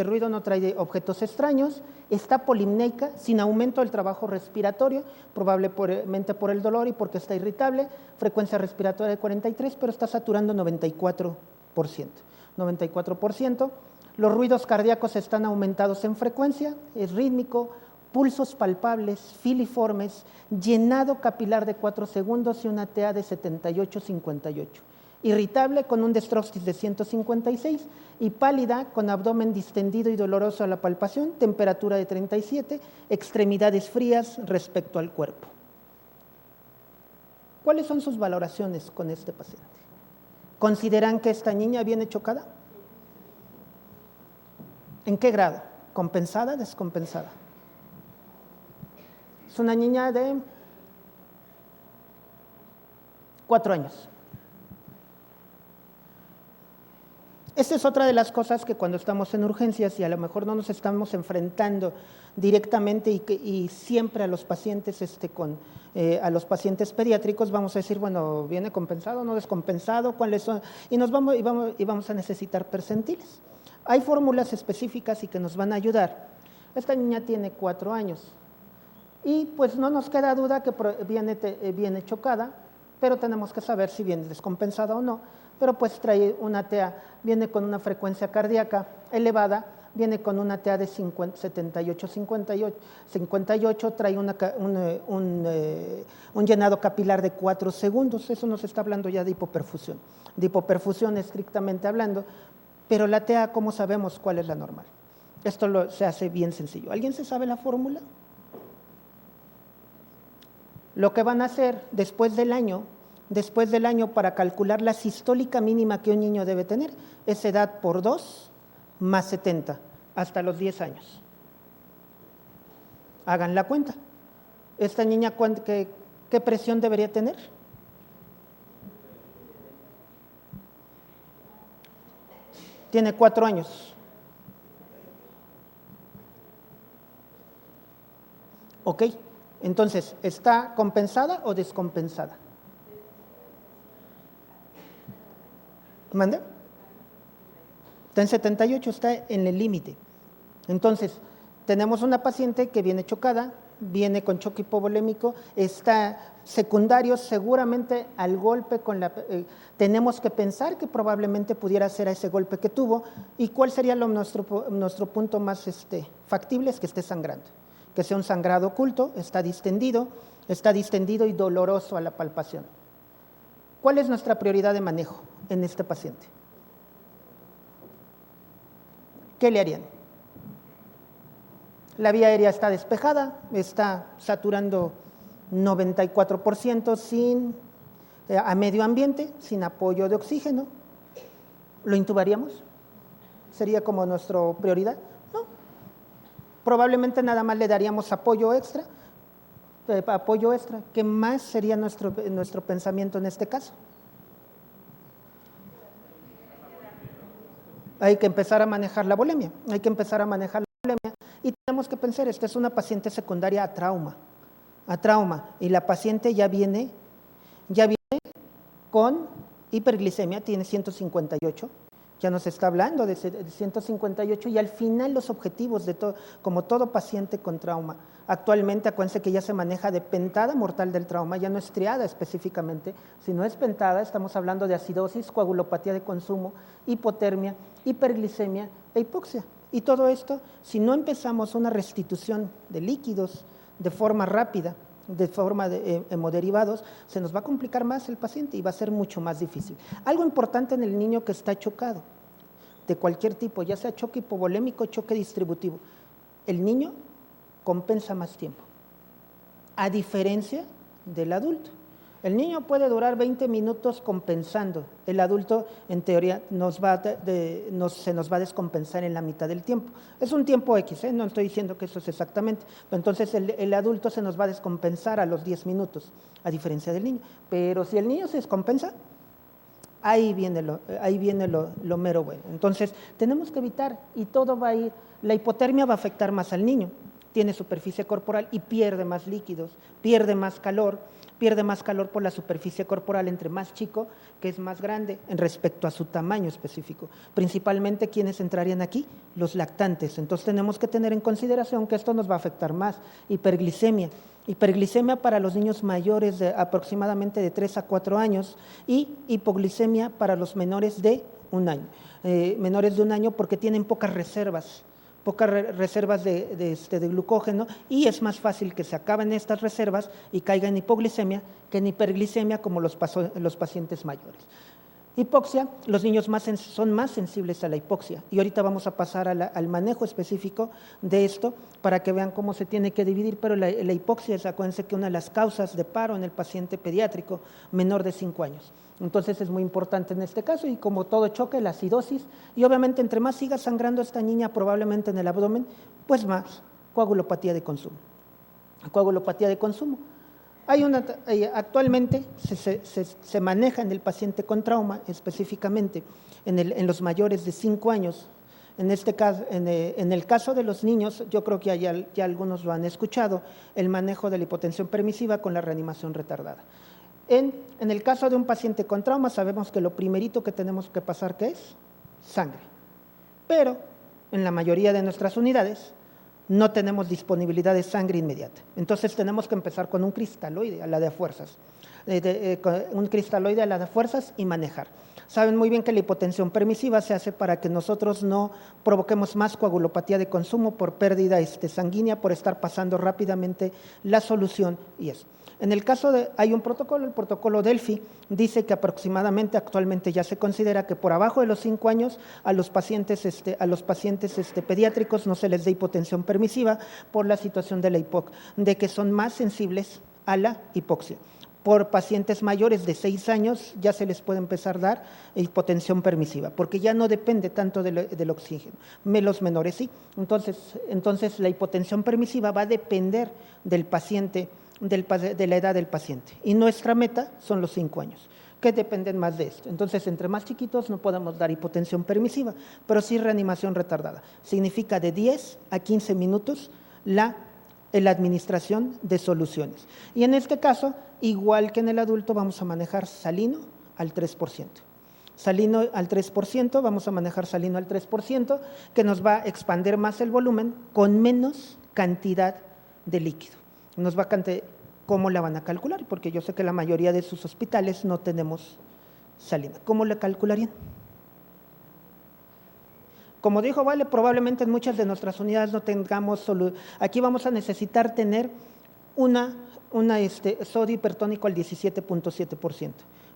ruido, no trae objetos extraños, está polipneica, sin aumento del trabajo respiratorio, probablemente por el dolor y porque está irritable, frecuencia respiratoria de 43, pero está saturando 94%. Los ruidos cardíacos están aumentados en frecuencia, es rítmico, pulsos palpables, filiformes, llenado capilar de 4 segundos y una TA de 78-58. Irritable con un dextrostis de 156 y pálida con abdomen distendido y doloroso a la palpación, temperatura de 37, extremidades frías respecto al cuerpo. ¿Cuáles son sus valoraciones con este paciente? ¿Consideran que esta niña viene chocada? ¿En qué grado? ¿Compensada, descompensada? Es una niña de 4 años. Esta es otra de las cosas que cuando estamos en urgencias y a lo mejor no nos estamos enfrentando directamente y siempre a los pacientes a los pacientes pediátricos vamos a decir, bueno, ¿viene compensado o no descompensado? ¿Cuáles son? Y vamos a necesitar percentiles. Hay fórmulas específicas y que nos van a ayudar. Esta niña tiene 4 años y pues no nos queda duda que viene chocada, pero tenemos que saber si viene descompensada o no, pero pues trae una TA, viene con una frecuencia cardíaca elevada, viene con una TA de 78-58, trae un llenado capilar de 4 segundos, eso nos está hablando ya de hipoperfusión estrictamente hablando, pero la TA, ¿cómo sabemos cuál es la normal? Esto se hace bien sencillo. ¿Alguien se sabe la fórmula? Lo que van a hacer después del año para calcular la sistólica mínima que un niño debe tener es edad por 2 más 70, hasta los 10 años. Hagan la cuenta. ¿Esta niña qué presión debería tener? Tiene 4 años. Ok, Entonces, ¿está compensada o descompensada? ¿Mande? Está en 78, está en el límite. Entonces, tenemos una paciente que viene chocada, viene con choque hipovolémico, está secundario seguramente al golpe tenemos que pensar que probablemente pudiera ser a ese golpe que tuvo. ¿Y cuál sería nuestro punto más factible? Es que esté sangrando, que sea un sangrado oculto, está distendido y doloroso a la palpación. ¿Cuál es nuestra prioridad de manejo en este paciente? ¿Qué le harían? La vía aérea está despejada, está saturando 94% a medio ambiente, sin apoyo de oxígeno. ¿Lo intubaríamos? ¿Sería como nuestra prioridad? No. Probablemente nada más le daríamos apoyo extra. ¿Qué más sería nuestro pensamiento en este caso? Hay que empezar a manejar la volemia, y tenemos que pensar, esta es una paciente secundaria a trauma, y la paciente ya viene con hiperglicemia, tiene 158, ya nos está hablando de 158, y al final los objetivos de todo, como todo paciente con trauma. Actualmente, acuérdense que ya se maneja de pentada mortal del trauma, ya no es triada específicamente, sino es pentada, estamos hablando de acidosis, coagulopatía de consumo, hipotermia, hiperglicemia e hipoxia. Y todo esto, si no empezamos una restitución de líquidos de forma rápida, de forma de hemoderivados, se nos va a complicar más el paciente y va a ser mucho más difícil. Algo importante en el niño que está chocado, de cualquier tipo, ya sea choque hipovolémico, choque distributivo, el niño compensa más tiempo, a diferencia del adulto. El niño puede durar 20 minutos compensando, el adulto en teoría se nos va a descompensar en la mitad del tiempo. Es un tiempo X, no estoy diciendo que eso es exactamente, pero entonces el adulto se nos va a descompensar a los 10 minutos, a diferencia del niño. Pero si el niño se descompensa, ahí viene lo mero bueno. Entonces tenemos que evitar, y todo va a ir, la hipotermia va a afectar más al niño, tiene superficie corporal y pierde más líquidos, pierde más calor por la superficie corporal, entre más chico, que es más grande en respecto a su tamaño específico. Principalmente, ¿quiénes entrarían aquí? Los lactantes. Entonces tenemos que tener en consideración que esto nos va a afectar más. Hiperglicemia para los niños mayores de aproximadamente de 3 a 4 años y hipoglicemia para los menores de 1 año. Menores de 1 año porque tienen pocas reservas de glucógeno, y es más fácil que se acaben estas reservas y caiga en hipoglicemia que en hiperglicemia, como los pacientes mayores. Hipoxia, los niños son más sensibles a la hipoxia, y ahorita vamos a pasar al manejo específico de esto para que vean cómo se tiene que dividir, pero la hipoxia es, acuérdense, que una de las causas de paro en el paciente pediátrico menor de 5 años. Entonces es muy importante en este caso, y como todo choque, la acidosis, y obviamente entre más siga sangrando esta niña probablemente en el abdomen, pues más coagulopatía de consumo. Actualmente se maneja en el paciente con trauma, específicamente en los mayores de 5 años. En este caso, en el caso de los niños, yo creo que ya algunos lo han escuchado, el manejo de la hipotensión permisiva con la reanimación retardada. En el caso de un paciente con trauma, sabemos que lo primerito que tenemos que pasar, ¿qué es? Sangre. Pero en la mayoría de nuestras unidades no tenemos disponibilidad de sangre inmediata. Entonces tenemos que empezar con un cristaloide a la de fuerzas. Y manejar. Saben muy bien que la hipotensión permisiva se hace para que nosotros no provoquemos más coagulopatía de consumo por pérdida sanguínea, por estar pasando rápidamente la solución y eso. En el caso hay un protocolo, el protocolo Delphi, dice que aproximadamente actualmente ya se considera que por abajo de los 5 años a los pacientes pediátricos no se les dé hipotensión permisiva por la situación de la de que son más sensibles a la hipoxia. Por pacientes mayores de 6 años ya se les puede empezar a dar hipotensión permisiva, porque ya no depende tanto del oxígeno. Los menores sí. Entonces la hipotensión permisiva va a depender del paciente, de la edad del paciente. Y nuestra meta son los 5 años, que dependen más de esto. Entonces, entre más chiquitos no podemos dar hipotensión permisiva, pero sí reanimación retardada. Significa de 10 a 15 minutos la en la administración de soluciones. Y en este caso, igual que en el adulto, vamos a manejar salino al 3%. Salino al 3%, vamos a manejar salino al 3%, que nos va a expandir más el volumen con menos cantidad de líquido. Nos va a ¿cómo la van a calcular? Porque yo sé que la mayoría de sus hospitales no tenemos salina. ¿Cómo la calcularían? Como dijo Vale, probablemente en muchas de nuestras unidades no tengamos aquí vamos a necesitar tener una sodio hipertónico al 17.7%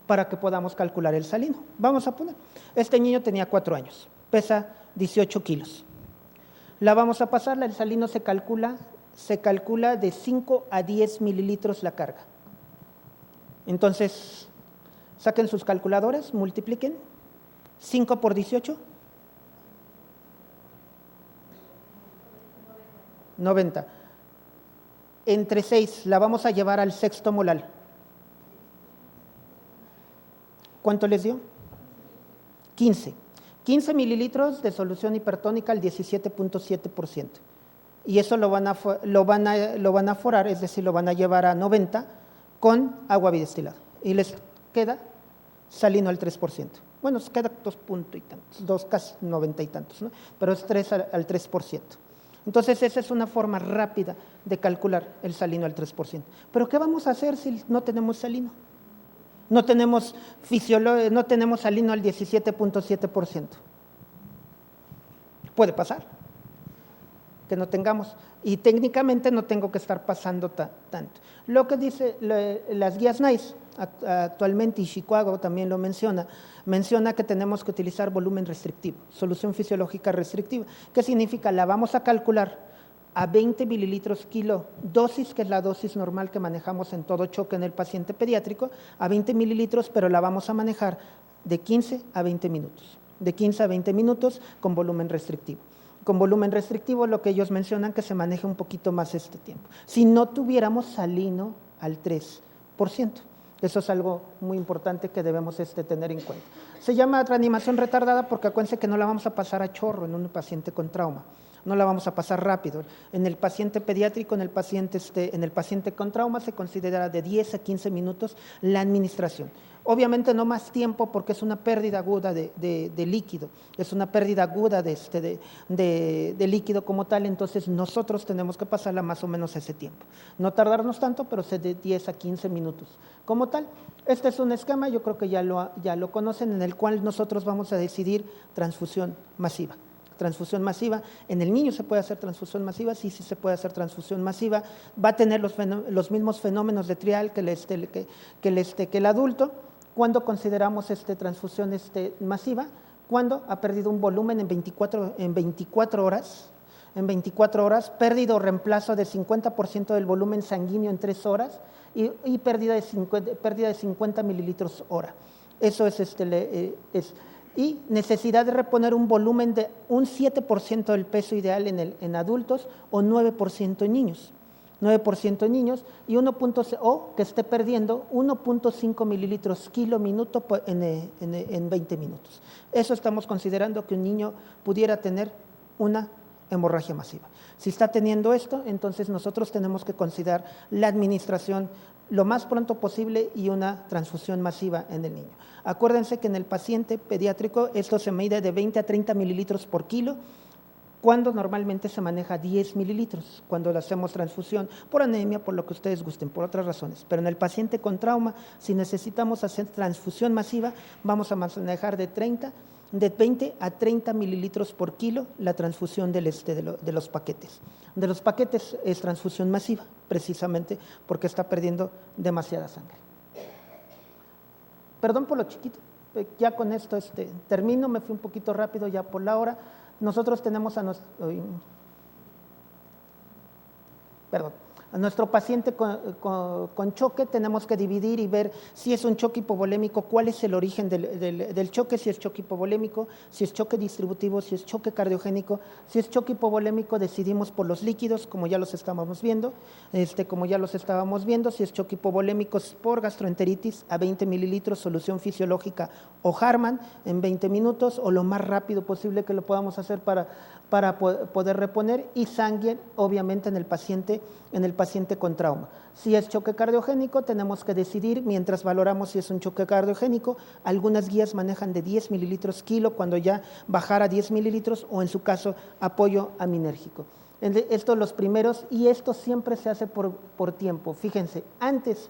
para que podamos calcular el salino. Vamos a poner, este niño tenía 4 años, pesa 18 kilos. La vamos a pasar, el salino se calcula de 5 a 10 mililitros la carga. Entonces, saquen sus calculadoras, multipliquen, 5 por 18, 90. Entre 6 la vamos a llevar al sexto molar. ¿Cuánto les dio? 15. 15 mililitros de solución hipertónica al 17.7%. Y eso lo van a forar, es decir, lo van a llevar a 90 con agua bidestilada. Y les queda salino al 3%. Bueno, se queda 2 puntos y tantos, casi 90 y tantos, ¿no? Pero es 3 al 3%. Entonces, esa es una forma rápida de calcular el salino al 3%. Pero, ¿qué vamos a hacer si no tenemos salino? No tenemos salino al 17.7%. Puede pasar que no tengamos, y técnicamente no tengo que estar pasando tanto. Lo que dice las guías NICE actualmente, y Chicago también lo menciona que tenemos que utilizar volumen restrictivo, solución fisiológica restrictiva. ¿Qué significa? La vamos a calcular a 20 mililitros kilo dosis, que es la dosis normal que manejamos en todo choque en el paciente pediátrico, a 20 mililitros, pero la vamos a manejar de 15 a 20 minutos, de 15 a 20 minutos con volumen restrictivo. Con volumen restrictivo, lo que ellos mencionan que se maneja un poquito más este tiempo. Si no tuviéramos salino al 3%. Eso es algo muy importante que debemos tener en cuenta. Se llama reanimación retardada porque acuérdense que no la vamos a pasar a chorro en un paciente con trauma. No la vamos a pasar rápido. En el paciente pediátrico, en el paciente con trauma se considera de 10 a 15 minutos la administración. Obviamente no más tiempo porque es una pérdida aguda de líquido, es una pérdida aguda de líquido como tal, entonces nosotros tenemos que pasarla más o menos ese tiempo. No tardarnos tanto, pero de 10 a 15 minutos como tal. Este es un esquema, yo creo que ya lo conocen, en el cual nosotros vamos a decidir transfusión masiva. Transfusión masiva, en el niño se puede hacer transfusión masiva, sí se puede hacer transfusión masiva, va a tener los mismos fenómenos de trial que el adulto. ¿Cuándo consideramos transfusión masiva? Cuando ha perdido un volumen en 24 horas, pérdida o reemplazo de 50% del volumen sanguíneo en 3 horas y pérdida de 50 mililitros hora. Eso y necesidad de reponer un volumen de un 7% del peso ideal en adultos o 9% en niños. 9% en niños y que esté perdiendo 1.5 mililitros kilo minuto en 20 minutos. Eso estamos considerando que un niño pudiera tener una hemorragia masiva. Si está teniendo esto, entonces nosotros tenemos que considerar la administración lo más pronto posible y una transfusión masiva en el niño. Acuérdense que en el paciente pediátrico esto se mide de 20 a 30 mililitros por kilo, cuando normalmente se maneja 10 mililitros, cuando le hacemos transfusión por anemia, por lo que ustedes gusten, por otras razones. Pero en el paciente con trauma, si necesitamos hacer transfusión masiva, vamos a manejar de 20 a 30 mililitros por kilo la transfusión de los paquetes. De los paquetes es transfusión masiva, precisamente porque está perdiendo demasiada sangre. Perdón por lo chiquito, ya con esto termino, me fui un poquito rápido ya por la hora. Nosotros tenemos a nuestro paciente con choque, tenemos que dividir y ver si es un choque hipovolémico, cuál es el origen del choque, si es choque hipovolémico, si es choque distributivo, si es choque cardiogénico. Si es choque hipovolémico, decidimos por los líquidos, como ya los estábamos viendo, si es choque hipovolémico por gastroenteritis a 20 mililitros, solución fisiológica o Harman en 20 minutos, o lo más rápido posible que lo podamos hacer para para poder reponer, y sangre obviamente en el paciente con trauma. Si es choque cardiogénico, tenemos que decidir, mientras valoramos si es un choque cardiogénico, algunas guías manejan de 10 mililitros kilo cuando ya bajara 10 mililitros, o en su caso apoyo aminérgico. Estos los primeros, y esto siempre se hace por tiempo. Fíjense, antes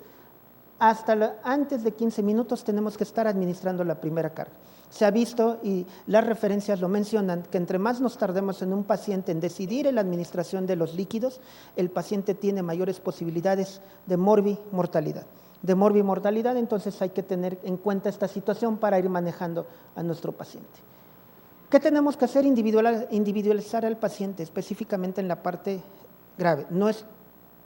de 15 minutos tenemos que estar administrando la primera carga. Se ha visto, y las referencias lo mencionan, que entre más nos tardemos en un paciente en decidir en la administración de los líquidos, el paciente tiene mayores posibilidades de morbimortalidad. Entonces hay que tener en cuenta esta situación para ir manejando a nuestro paciente. ¿Qué tenemos que hacer? Individualizar al paciente, específicamente en la parte grave. No es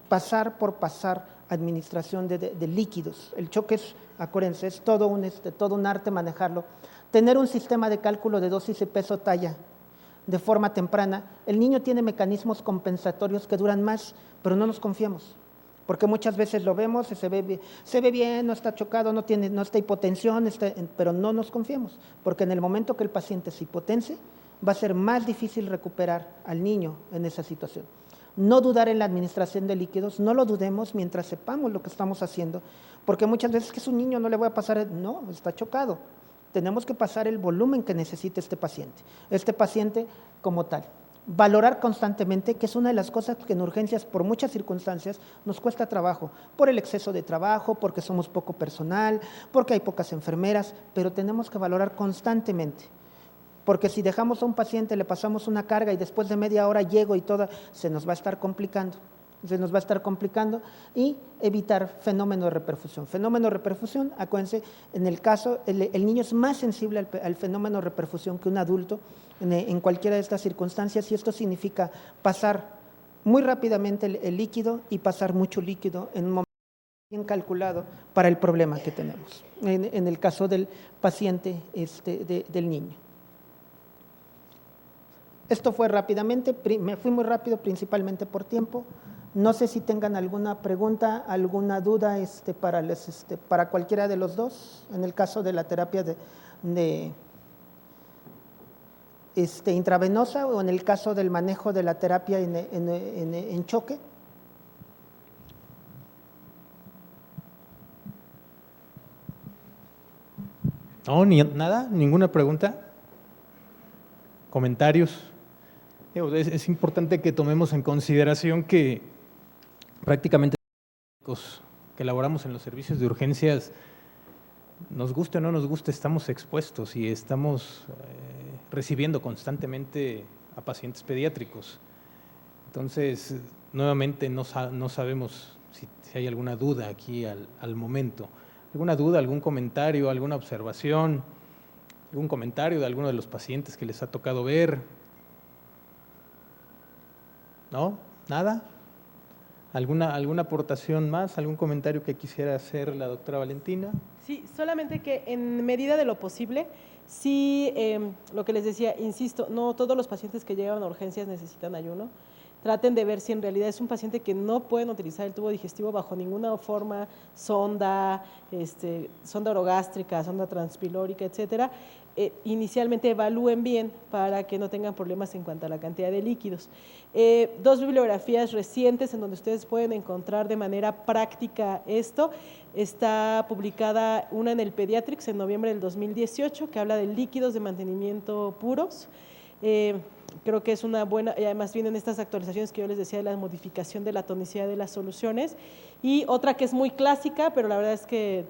pasar por pasar administración de líquidos. El choque es, acuérdense, es todo un arte manejarlo. Tener un sistema de cálculo de dosis y peso talla de forma temprana. El niño tiene mecanismos compensatorios que duran más, pero no nos confiamos, porque muchas veces lo vemos, se ve bien, no está chocado, no está hipotensión, pero no nos confiamos, porque en el momento que el paciente se hipotense, va a ser más difícil recuperar al niño en esa situación. No dudar en la administración de líquidos, no lo dudemos mientras sepamos lo que estamos haciendo, porque muchas veces que es un niño, no le voy a pasar, no, está chocado. Tenemos que pasar el volumen que necesita este paciente como tal. Valorar constantemente, que es una de las cosas que en urgencias, por muchas circunstancias, nos cuesta trabajo, por el exceso de trabajo, porque somos poco personal, porque hay pocas enfermeras, pero tenemos que valorar constantemente. Porque si dejamos a un paciente, le pasamos una carga y después de media hora llego y se nos va a estar complicando. Y evitar fenómeno de reperfusión. Fenómeno de reperfusión, acuérdense, en el caso, el niño es más sensible al fenómeno de reperfusión que un adulto en cualquiera de estas circunstancias, y esto significa pasar muy rápidamente el líquido y pasar mucho líquido en un momento bien calculado para el problema que tenemos, en el caso del paciente del niño. Esto fue rápidamente, me fui muy rápido principalmente por tiempo. No sé si tengan alguna pregunta, alguna duda para cualquiera de los dos, en el caso de la terapia intravenosa, o en el caso del manejo de la terapia en choque. No, nada, ninguna pregunta, comentarios. Es importante que tomemos en consideración que prácticamente los que elaboramos en los servicios de urgencias, nos guste o no nos guste, estamos expuestos y estamos recibiendo constantemente a pacientes pediátricos. Entonces, nuevamente no sabemos si hay alguna duda aquí al momento. ¿Alguna duda, algún comentario, alguna observación, algún comentario de alguno de los pacientes que les ha tocado ver? ¿No? ¿Nada? ¿Alguna aportación más? ¿Algún comentario que quisiera hacer la doctora Valentina? Sí, solamente que en medida de lo posible, sí, lo que les decía, insisto, no todos los pacientes que llegan a urgencias necesitan ayuno. Traten de ver si en realidad es un paciente que no pueden utilizar el tubo digestivo bajo ninguna forma, sonda orogástrica, sonda transpilórica, etcétera. Inicialmente evalúen bien para que no tengan problemas en cuanto a la cantidad de líquidos. Dos bibliografías recientes en donde ustedes pueden encontrar de manera práctica esto. Está publicada una en el Pediatrics en noviembre del 2018, que habla de líquidos de mantenimiento puros. Creo que es una buena, y además vienen estas actualizaciones que yo les decía de la modificación de la tonicidad de las soluciones. Y otra que es muy clásica, pero la verdad es que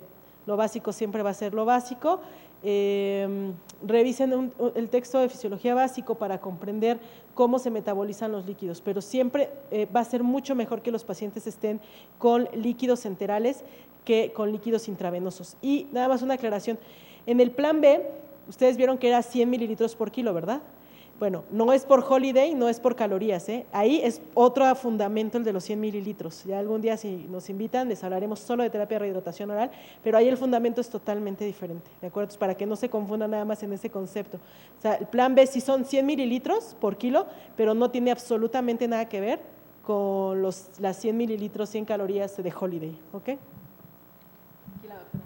lo básico siempre va a ser lo básico. Revisen el texto de fisiología básico para comprender cómo se metabolizan los líquidos, pero siempre va a ser mucho mejor que los pacientes estén con líquidos enterales que con líquidos intravenosos. Y nada más una aclaración, en el plan B, ustedes vieron que era 100 mililitros por kilo, ¿verdad? Bueno, no es por Holiday, no es por calorías, ahí es otro fundamento el de los 100 mililitros. Ya algún día si nos invitan les hablaremos solo de terapia de rehidratación oral, pero ahí el fundamento es totalmente diferente, ¿de acuerdo? Entonces, para que no se confundan nada más en ese concepto. O sea, el plan B sí son 100 mililitros por kilo, pero no tiene absolutamente nada que ver con las 100 mililitros, 100 calorías de Holiday, ¿ok? Aquí la doctora.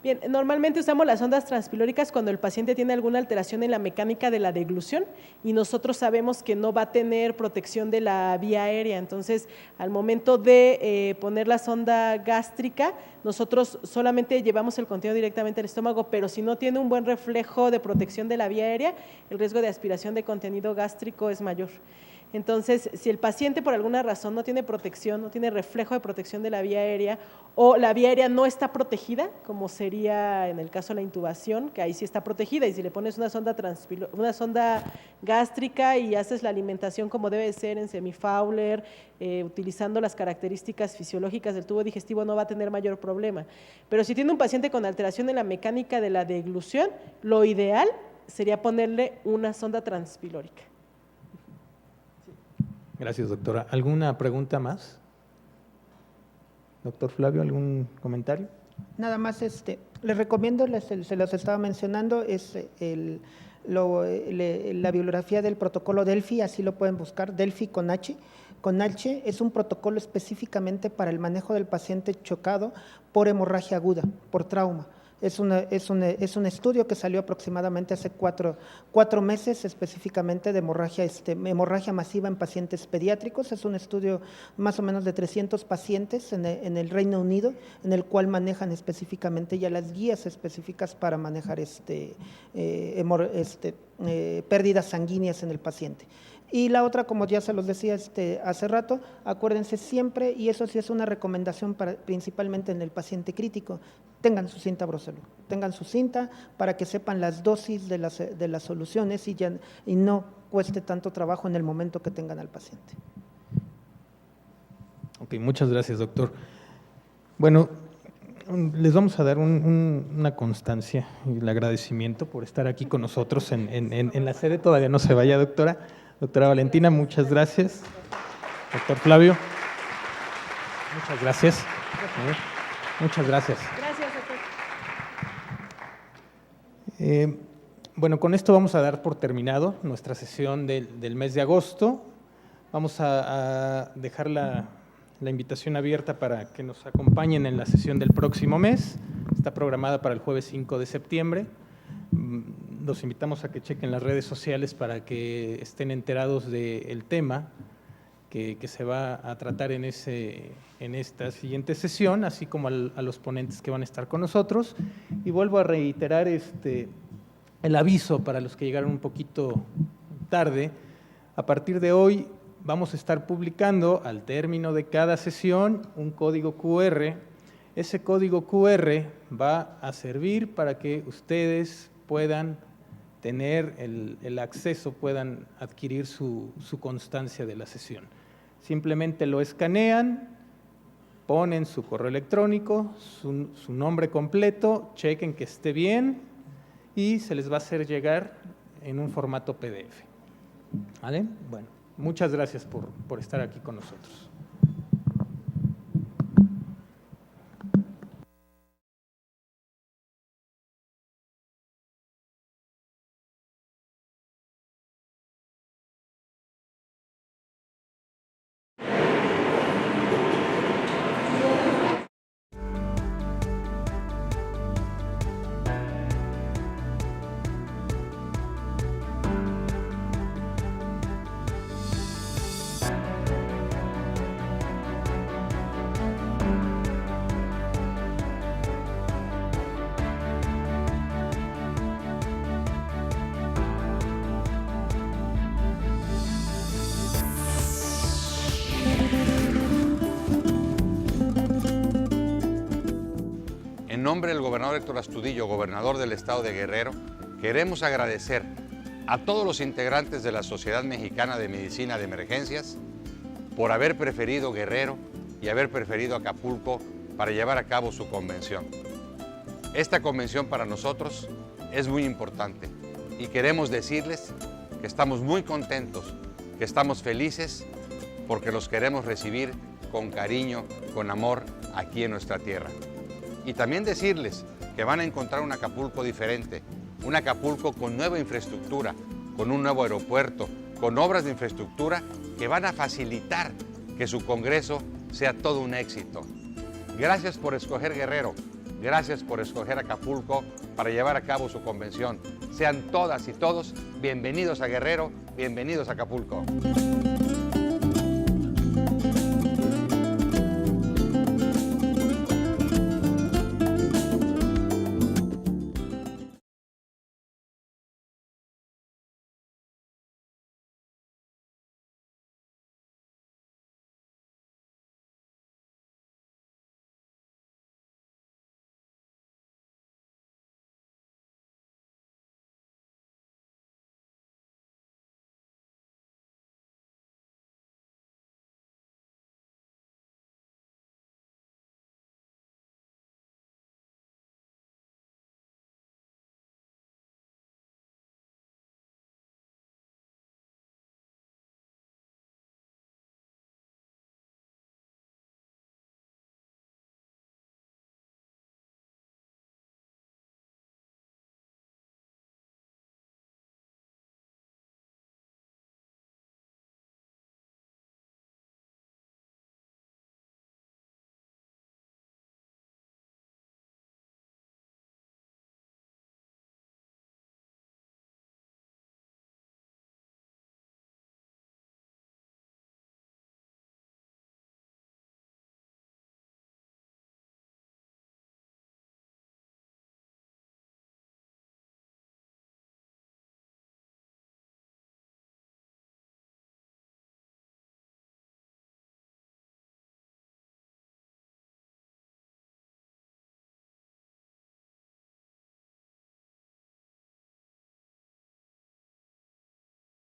Bien, normalmente usamos las sondas transpilóricas cuando el paciente tiene alguna alteración en la mecánica de la deglución y nosotros sabemos que no va a tener protección de la vía aérea. Entonces, al momento de poner la sonda gástrica, nosotros solamente llevamos el contenido directamente al estómago, pero si no tiene un buen reflejo de protección de la vía aérea, el riesgo de aspiración de contenido gástrico es mayor. Entonces, si el paciente por alguna razón no tiene protección, no tiene reflejo de protección de la vía aérea o la vía aérea no está protegida, como sería en el caso de la intubación, que ahí sí está protegida, y si le pones una sonda gástrica y haces la alimentación como debe ser en semifowler, utilizando las características fisiológicas del tubo digestivo, no va a tener mayor problema. Pero si tiene un paciente con alteración en la mecánica de la deglución, lo ideal sería ponerle una sonda transpilórica. Gracias, doctora. ¿Alguna pregunta más? Doctor Flavio, ¿algún comentario? Nada más, les recomiendo, se los estaba mencionando, es la bibliografía del protocolo Delphi, así lo pueden buscar, Delphi con H. Con H es un protocolo específicamente para el manejo del paciente chocado por hemorragia aguda, por trauma. Es un estudio que salió aproximadamente hace cuatro meses, específicamente de hemorragia masiva en pacientes pediátricos. Es un estudio más o menos de 300 pacientes en el Reino Unido, en el cual manejan específicamente ya las guías específicas para manejar pérdidas sanguíneas en el paciente. Y la otra, como ya se los decía hace rato, acuérdense siempre, y eso sí es una recomendación principalmente en el paciente crítico, tengan su cinta Broselow, tengan su cinta para que sepan las dosis de las soluciones y no cueste tanto trabajo en el momento que tengan al paciente. Ok, muchas gracias, doctor. Bueno, les vamos a dar una constancia y el agradecimiento por estar aquí con nosotros en la sede. Todavía no se vaya, doctora. Doctora Valentina, muchas gracias. Doctor Flavio, muchas gracias. Muchas gracias. Gracias, doctor. Bueno, con esto vamos a dar por terminado nuestra sesión del mes de agosto. Vamos a dejar la invitación abierta para que nos acompañen en la sesión del próximo mes. Está programada para el jueves 5 de septiembre. Los invitamos a que chequen las redes sociales para que estén enterados del tema que se va a tratar en esta siguiente sesión, así como a los ponentes que van a estar con nosotros. Y vuelvo a reiterar el aviso para los que llegaron un poquito tarde. A partir de hoy vamos a estar publicando al término de cada sesión un código QR. Ese código QR va a servir para que ustedes puedan tener el acceso, puedan adquirir su constancia de la sesión. Simplemente lo escanean, ponen su correo electrónico, su nombre completo, chequen que esté bien y se les va a hacer llegar en un formato PDF. ¿Vale? Bueno, muchas gracias por estar aquí con nosotros. En nombre del gobernador Héctor Astudillo, gobernador del estado de Guerrero, queremos agradecer a todos los integrantes de la Sociedad Mexicana de Medicina de Emergencias por haber preferido Guerrero y haber preferido Acapulco para llevar a cabo su convención. Esta convención para nosotros es muy importante y queremos decirles que estamos muy contentos, que estamos felices porque los queremos recibir con cariño, con amor aquí en nuestra tierra. Y también decirles que van a encontrar un Acapulco diferente, un Acapulco con nueva infraestructura, con un nuevo aeropuerto, con obras de infraestructura que van a facilitar que su congreso sea todo un éxito. Gracias por escoger Guerrero, Gracias por escoger Acapulco para llevar a cabo su convención. Sean todas y todos bienvenidos a Guerrero, bienvenidos a Acapulco.